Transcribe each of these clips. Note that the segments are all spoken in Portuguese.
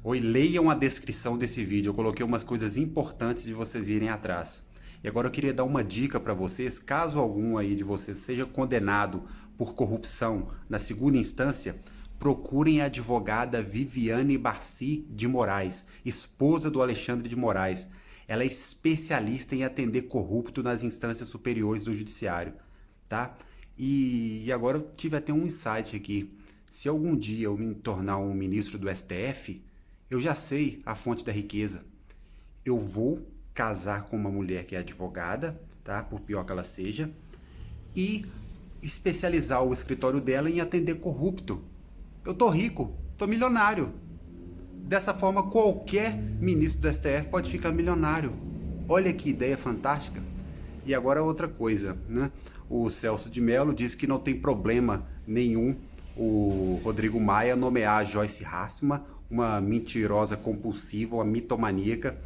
Oi, leiam a descrição desse vídeo, eu coloquei umas coisas importantes de vocês irem atrás. E agora eu queria dar uma dica para vocês, caso algum aí de vocês seja condenado por corrupção na segunda instância, procurem a advogada Viviane Barci de Moraes, esposa do Alexandre de Moraes. Ela é especialista em atender corrupto nas instâncias superiores do judiciário, tá? E agora eu tive até um insight aqui. Se algum dia eu me tornar um ministro do STF, eu já sei a fonte da riqueza. Eu vou casar com uma mulher que é advogada, tá? Por pior que ela seja, e especializar o escritório dela em atender corrupto. Eu tô rico, tô milionário. Dessa forma, qualquer ministro do STF pode ficar milionário. Olha que ideia fantástica. E agora outra coisa, né? O Celso de Mello disse que não tem problema nenhum o Rodrigo Maia nomear a Joyce Hasselmann, uma mentirosa compulsiva, uma mitomaníaca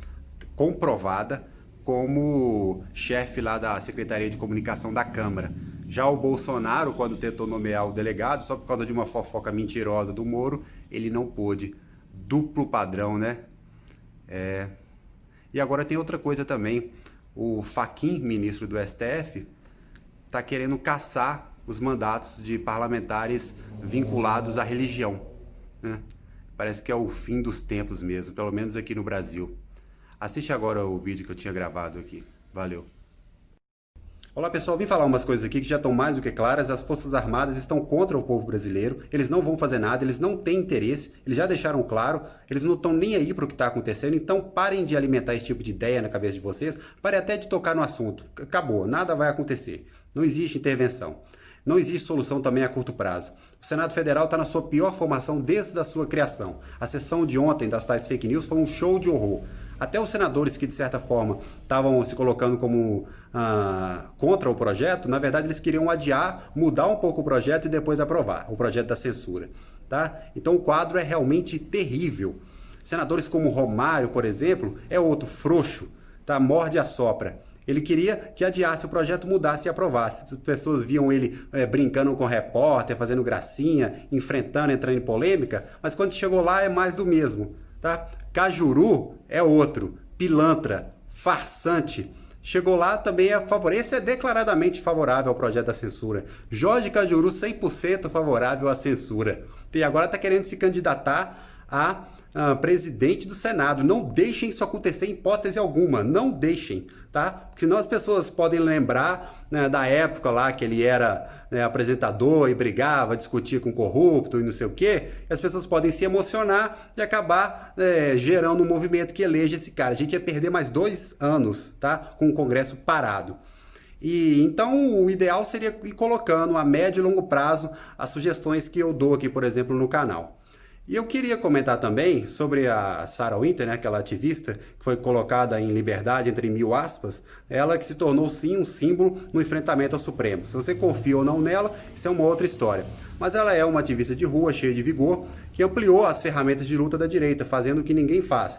comprovada, como chefe lá da Secretaria de Comunicação da Câmara. Já o Bolsonaro, quando tentou nomear o delegado, só por causa de uma fofoca mentirosa do Moro, ele não pôde. Duplo padrão, né? E agora tem outra coisa também. O Fachin, ministro do STF, está querendo caçar os mandatos de parlamentares vinculados à religião, né? Parece que é o fim dos tempos mesmo, pelo menos aqui no Brasil. Assiste agora o vídeo que eu tinha gravado aqui. Valeu. Olá pessoal, vim falar umas coisas aqui que já estão mais do que claras. As Forças Armadas estão contra o povo brasileiro, eles não vão fazer nada, eles não têm interesse, eles já deixaram claro, eles não estão nem aí para o que está acontecendo, então parem de alimentar esse tipo de ideia na cabeça de vocês, parem até de tocar no assunto. Acabou, nada vai acontecer, não existe intervenção. Não existe solução também a curto prazo. O Senado Federal está na sua pior formação desde a sua criação. A sessão de ontem das tais fake news foi um show de horror. Até os senadores que, de certa forma, estavam se colocando como contra o projeto, na verdade eles queriam adiar, mudar um pouco o projeto e depois aprovar o projeto da censura, tá? Então o quadro é realmente terrível. Senadores como Romário, por exemplo, é outro frouxo, tá? Morde e assopra. Ele queria que adiasse o projeto, mudasse e aprovasse. As pessoas viam ele brincando com o repórter, fazendo gracinha, enfrentando, entrando em polêmica, mas quando chegou lá é mais do mesmo, tá? Cajuru é outro, pilantra, farsante. Chegou lá também é favorável. Esse é declaradamente favorável ao projeto da censura. Jorge Cajuru 100% favorável à censura. E agora está querendo se candidatar a presidente do Senado. Não deixem isso acontecer em hipótese alguma, não deixem, tá? Porque senão as pessoas podem lembrar, né, da época lá que ele era, né, apresentador e brigava, discutia com corrupto e não sei o quê, e as pessoas podem se emocionar e acabar gerando um movimento que eleja esse cara. A gente ia perder mais 2 anos, tá? Com o Congresso parado. E então o ideal seria ir colocando a médio e longo prazo as sugestões que eu dou aqui, por exemplo, no canal. E eu queria comentar também sobre a Sarah Winter, né, aquela ativista que foi colocada em liberdade entre 1000 aspas, ela que se tornou sim um símbolo no enfrentamento ao Supremo. Se você confia ou não nela, isso é uma outra história. Mas ela é uma ativista de rua, cheia de vigor, que ampliou as ferramentas de luta da direita, fazendo o que ninguém faz.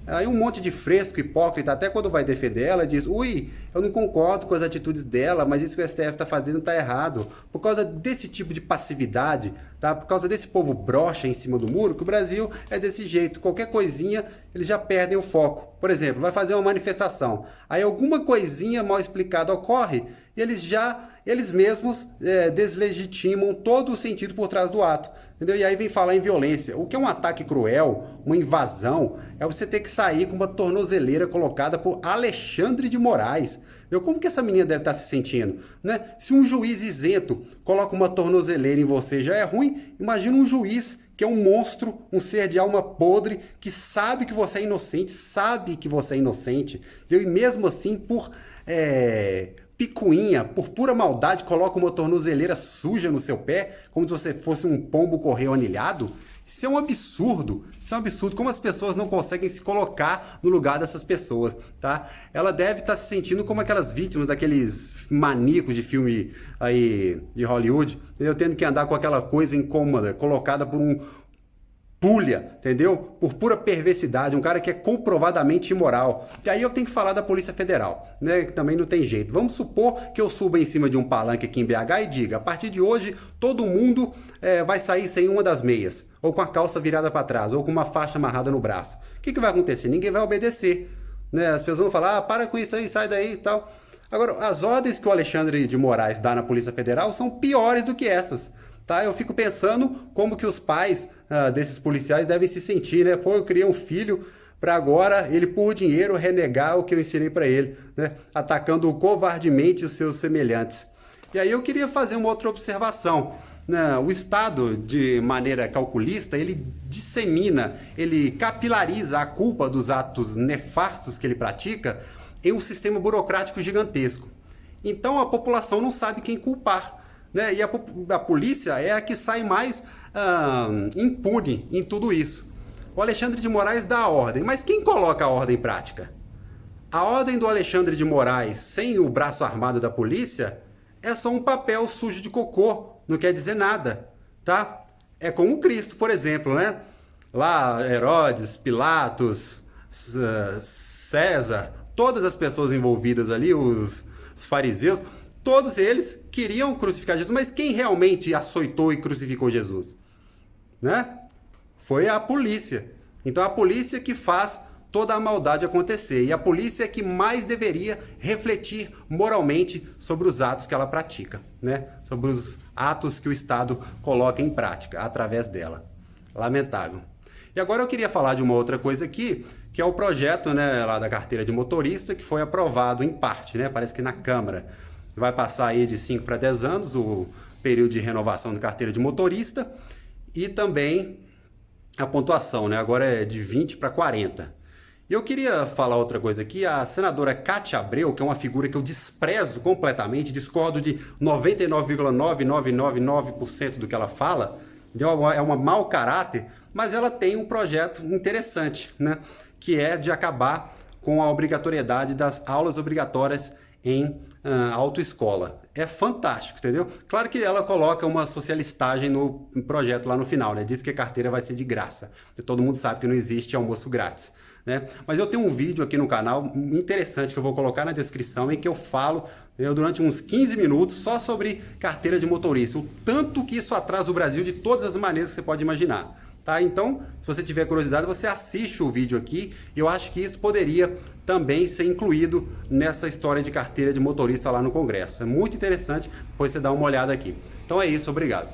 Aí um monte de fresco, hipócrita, até quando vai defender ela, diz: ui, eu não concordo com as atitudes dela, mas isso que o STF está fazendo está errado. Por causa desse tipo de passividade, tá? Por causa desse povo broxa em cima do muro, que o Brasil é desse jeito. Qualquer coisinha, eles já perdem o foco. Por exemplo, vai fazer uma manifestação. Aí alguma coisinha mal explicada ocorre e eles mesmos deslegitimam todo o sentido por trás do ato. Entendeu? E aí vem falar em violência. O que é um ataque cruel, uma invasão, é você ter que sair com uma tornozeleira colocada por Alexandre de Moraes. Como que essa menina deve estar se sentindo, né? Se um juiz isento coloca uma tornozeleira em você já é ruim, imagina um juiz que é um monstro, um ser de alma podre, que sabe que você é inocente, entendeu? E mesmo assim, por picuinha, por pura maldade, coloca uma tornozeleira suja no seu pé, como se você fosse um pombo correio anilhado. Isso é um absurdo, como as pessoas não conseguem se colocar no lugar dessas pessoas, tá? Ela deve estar se sentindo como aquelas vítimas daqueles maníacos de filme aí de Hollywood, entendeu? Tendo que andar com aquela coisa incômoda, colocada por um pulha, entendeu? Por pura perversidade, um cara que é comprovadamente imoral. E aí eu tenho que falar da Polícia Federal, né? Que também não tem jeito. Vamos supor que eu suba em cima de um palanque aqui em BH e diga: a partir de hoje todo mundo vai sair sem uma das meias. ou com a calça virada para trás, ou com uma faixa amarrada no braço, o que vai acontecer? Ninguém vai obedecer, né? As pessoas vão falar, para com isso aí, sai daí e tal. Agora, as ordens que o Alexandre de Moraes dá na Polícia Federal são piores do que essas. Tá? Eu fico pensando como que os pais desses policiais devem se sentir, né? Pô, eu criei um filho para agora ele, por dinheiro, renegar o que eu ensinei para ele, né? Atacando covardemente os seus semelhantes. E aí eu queria fazer uma outra observação. Né? O Estado, de maneira calculista, ele dissemina, ele capilariza a culpa dos atos nefastos que ele pratica em um sistema burocrático gigantesco. Então a população não sabe quem culpar. Né? E a polícia é a que sai mais impune em tudo isso. O Alexandre de Moraes dá a ordem, mas quem coloca a ordem em prática? A ordem do Alexandre de Moraes, sem o braço armado da polícia, é só um papel sujo de cocô, não quer dizer nada, tá? É como Cristo, por exemplo, né? Lá, Herodes, Pilatos, César, todas as pessoas envolvidas ali, os fariseus, todos eles queriam crucificar Jesus, mas quem realmente açoitou e crucificou Jesus? Né? Foi a polícia. Então a polícia que faz toda a maldade acontecer. E a polícia é que mais deveria refletir moralmente sobre os atos que ela pratica, né? Sobre os atos que o Estado coloca em prática através dela. Lamentável. E agora eu queria falar de uma outra coisa aqui, que é o projeto, né, lá da carteira de motorista, que foi aprovado em parte, né? Parece que na Câmara. Vai passar aí de 5 para 10 anos o período de renovação da carteira de motorista e também a pontuação, né? Agora é de 20 para 40. E eu queria falar outra coisa aqui, a senadora Cátia Abreu, que é uma figura que eu desprezo completamente, discordo de 99,9999% do que ela fala, é uma mau caráter, mas ela tem um projeto interessante, né? Que é de acabar com a obrigatoriedade das aulas obrigatórias em autoescola. É fantástico, entendeu? Claro que ela coloca uma socialistagem no projeto lá no final, né? Diz que a carteira vai ser de graça. Todo mundo sabe que não existe almoço grátis, né? Mas eu tenho um vídeo aqui no canal interessante que eu vou colocar na descrição em que eu falo durante uns 15 minutos só sobre carteira de motorista. O tanto que isso atrasa o Brasil de todas as maneiras que você pode imaginar. Tá? Então, se você tiver curiosidade, você assiste o vídeo aqui. Eu acho que isso poderia também ser incluído nessa história de carteira de motorista lá no Congresso. É muito interessante, depois você dá uma olhada aqui. Então é isso, obrigado.